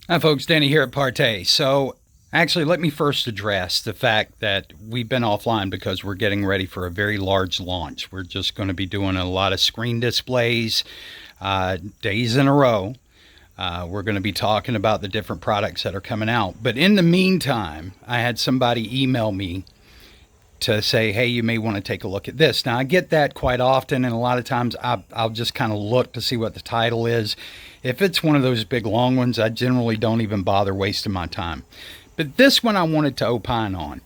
Hi, folks. Danny here at Partay. So, actually, let me first address the fact that we've been offline because we're getting ready for a very large launch. We're just going to be doing a lot of screen displays, days in a row. We're going to be talking about the different products that are coming out. But in the meantime, I had somebody email me to say, hey, you may want to take a look at this. Now, I get that quite often, and a lot of times I'll just kind of look to see what the title is. If it's one of those big long ones, I generally don't even bother wasting my time. But this one I wanted to opine on.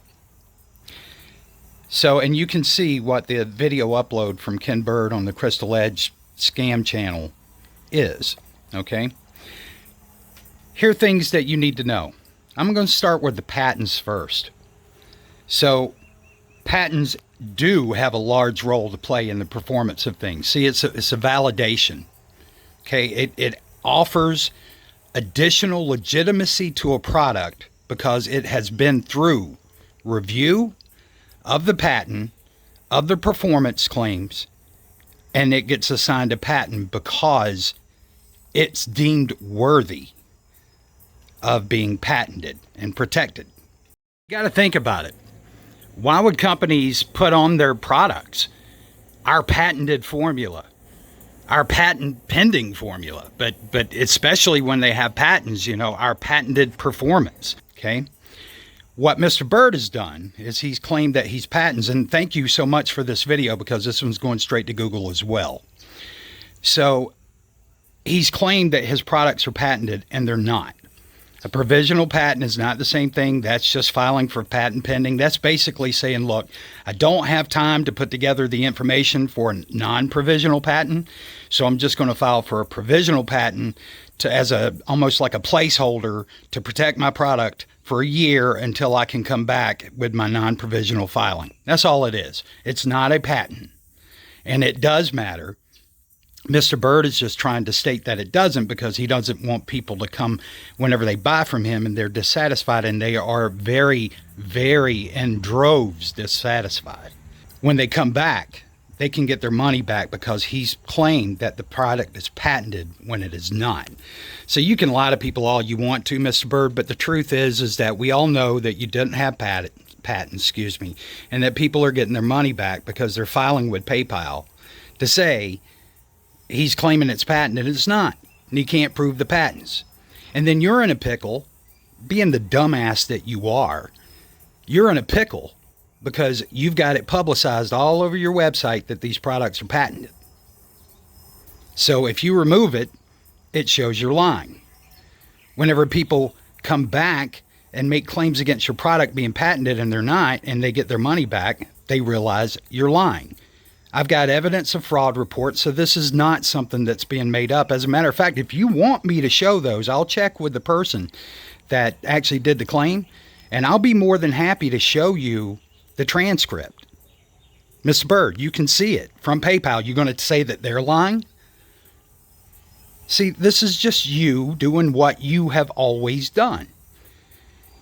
So, and you can see what the video upload from Ken Bird on the Crystal Edge scam channel is. Okay? Here are things that you need to know. I'm going to start with the patents first. So, patents do have a large role to play in the performance of things. See, it's a validation. Okay, it offers additional legitimacy to a product because it has been through review of the patent, of the performance claims, and it gets assigned a patent because it's deemed worthy of being patented and protected. You got to think about it. Why would companies put on their products our patented formula, our patent pending formula, but especially when they have patents, our patented performance, okay? What Mr. Bird has done is he's claimed that he's patents, and thank you so much for this video because this one's going straight to Google as well. So he's claimed that his products are patented, and they're not. A provisional patent is not the same thing. That's just filing for patent pending. That's basically saying, look, I don't have time to put together the information for a non-provisional patent, so I'm just going to file for a provisional patent as almost like a placeholder to protect my product for a year until I can come back with my non-provisional filing. That's all it is. It's not a patent. And it does matter. Mr. Bird is just trying to state that it doesn't because he doesn't want people to come whenever they buy from him and they're dissatisfied, and they are very, very in droves dissatisfied. When they come back, they can get their money back because he's claimed that the product is patented when it is not. So you can lie to people all you want to, Mr. Bird, but the truth is that we all know that you didn't have patents, and that people are getting their money back because they're filing with PayPal to say he's claiming it's patented and it's not, and he can't prove the patents. And then you're in a pickle, being the dumbass that you are. You're in a pickle because you've got it publicized all over your website that these products are patented. So if you remove it, it shows you're lying. Whenever people come back and make claims against your product being patented and they're not, and they get their money back, they realize you're lying. I've got evidence of fraud reports, so this is not something that's being made up. As a matter of fact, if you want me to show those, I'll check with the person that actually did the claim, and I'll be more than happy to show you the transcript. Mr. Bird, you can see it from PayPal. You're going to say that they're lying? See, this is just you doing what you have always done.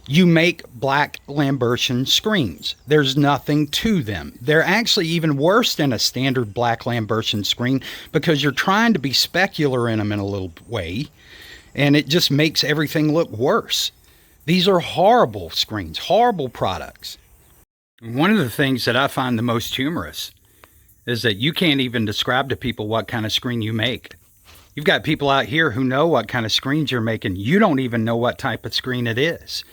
You make black Lambertian screens. There's nothing to them. They're actually even worse than a standard black Lambertian screen because you're trying to be specular in them in a little way, and it just makes everything look worse. These are horrible screens, horrible products. One of the things that I find the most humorous is that you can't even describe to people what kind of screen you make. You've got people out here who know what kind of screens you're making. You don't even know what type of screen it is.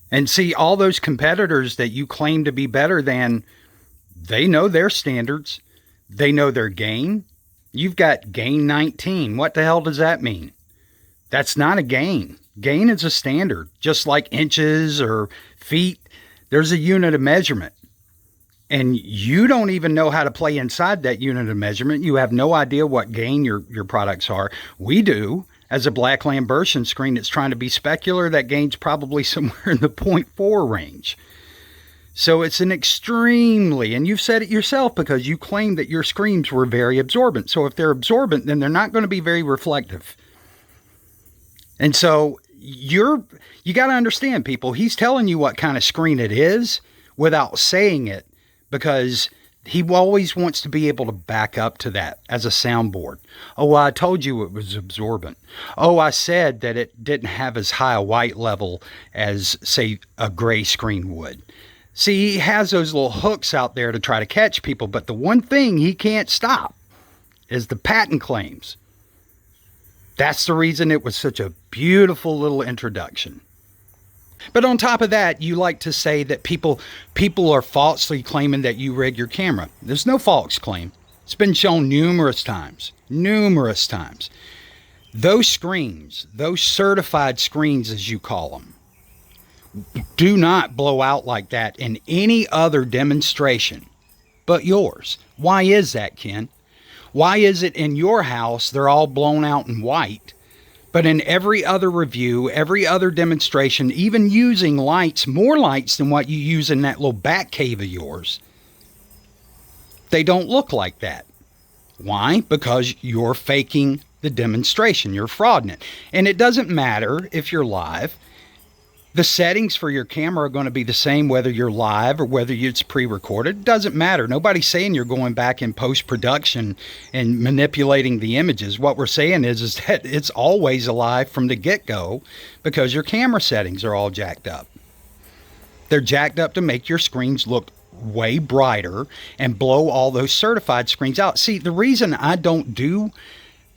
And see, all those competitors that you claim to be better than, they know their standards. They know their gain. You've got gain 19. What the hell does that mean? That's not a gain. Gain is a standard, just like inches or feet. There's a unit of measurement. And you don't even know how to play inside that unit of measurement. You have no idea what gain your products are. We do. As a black Lambertian screen that's trying to be specular, that gain's probably somewhere in the 0.4 range. So it's an extremely, and you've said it yourself because you claimed that your screens were very absorbent. So if they're absorbent, then they're not going to be very reflective. And so you got to understand, people, he's telling you what kind of screen it is without saying it because he always wants to be able to back up to that as a soundboard. Oh, well, I told you it was absorbent. Oh, I said that it didn't have as high a white level as, say, a gray screen would. See, he has those little hooks out there to try to catch people, but the one thing he can't stop is the patent claims. That's the reason it was such a beautiful little introduction. But on top of that, you like to say that people are falsely claiming that you rig your camera. There's no false claim. It's been shown numerous times. Numerous times. Those screens, those certified screens as you call them, do not blow out like that in any other demonstration but yours. Why is that, Ken? Why is it in your house they're all blown out in white, but in every other review, every other demonstration, even using lights, more lights than what you use in that little bat cave of yours, they don't look like that? Why? Because you're faking the demonstration. You're frauding it. And it doesn't matter if you're live. The settings for your camera are going to be the same whether you're live or whether it's pre-recorded. It doesn't matter. Nobody's saying you're going back in post-production and manipulating the images. What we're saying is that it's always alive from the get-go because your camera settings are all jacked up. They're jacked up to make your screens look way brighter and blow all those certified screens out. See, the reason I don't do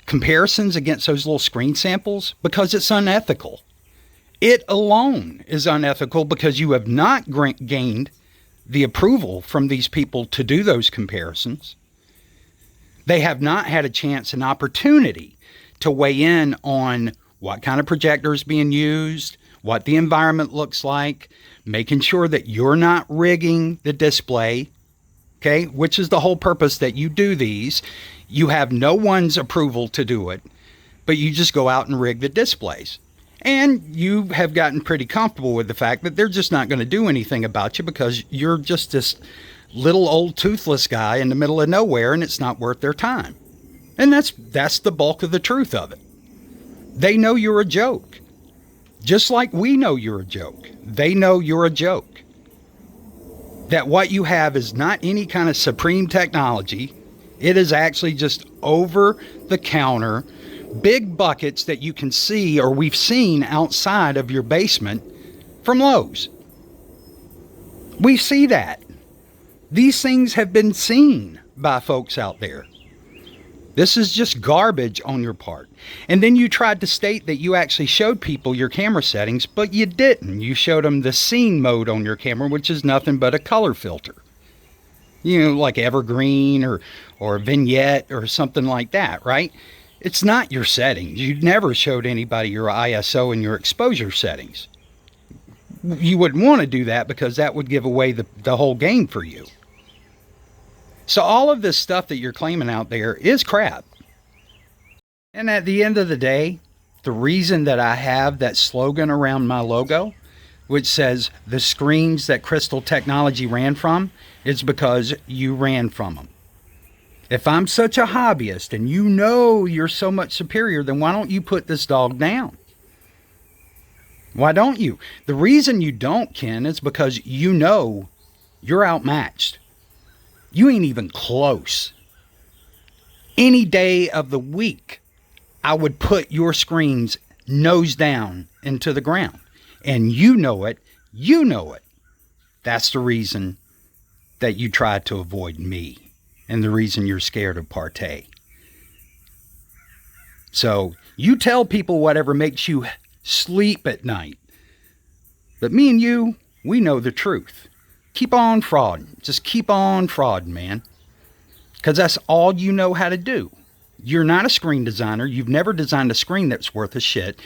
comparisons against those little screen samples, because it's unethical. It alone is unethical because you have not gained the approval from these people to do those comparisons. They have not had a chance and opportunity to weigh in on what kind of projector is being used, what the environment looks like, making sure that you're not rigging the display, okay, which is the whole purpose that you do these. You have no one's approval to do it, but you just go out and rig the displays. And you have gotten pretty comfortable with the fact that they're just not going to do anything about you because you're just this little old toothless guy in the middle of nowhere and it's not worth their time. And that's the bulk of the truth of it. They know you're a joke. Just like we know you're a joke. They know you're a joke. That what you have is not any kind of supreme technology. It is actually just over-the-counter big buckets that you can see or we've seen outside of your basement from Lowe's. We see that. These things have been seen by folks out there. This is just garbage on your part. And then you tried to state that you actually showed people your camera settings, but you didn't. You showed them the scene mode on your camera, which is nothing but a color filter. You know, like evergreen or vignette or something like that, right? It's not your settings. You never showed anybody your ISO and your exposure settings. You wouldn't want to do that because that would give away the whole game for you. So all of this stuff that you're claiming out there is crap. And at the end of the day, the reason that I have that slogan around my logo, which says the screens that Crystal Tech-nolo-gy ran from, is because you ran from them. If I'm such a hobbyist and you know you're so much superior, then why don't you put this dog down? Why don't you? The reason you don't, Ken, is because you know you're outmatched. You ain't even close. Any day of the week, I would put your screens nose down into the ground. And you know it. You know it. That's the reason that you tried to avoid me. And the reason you're scared of partay. So you tell people whatever makes you sleep at night. But me and you, we know the truth. Keep on frauding. Just keep on frauding, man. Because that's all you know how to do. You're not a screen designer. You've never designed a screen that's worth a shit.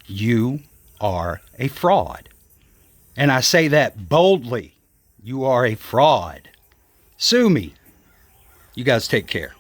You are a fraud. And I say that boldly. You are a fraud. Sue me. You guys take care.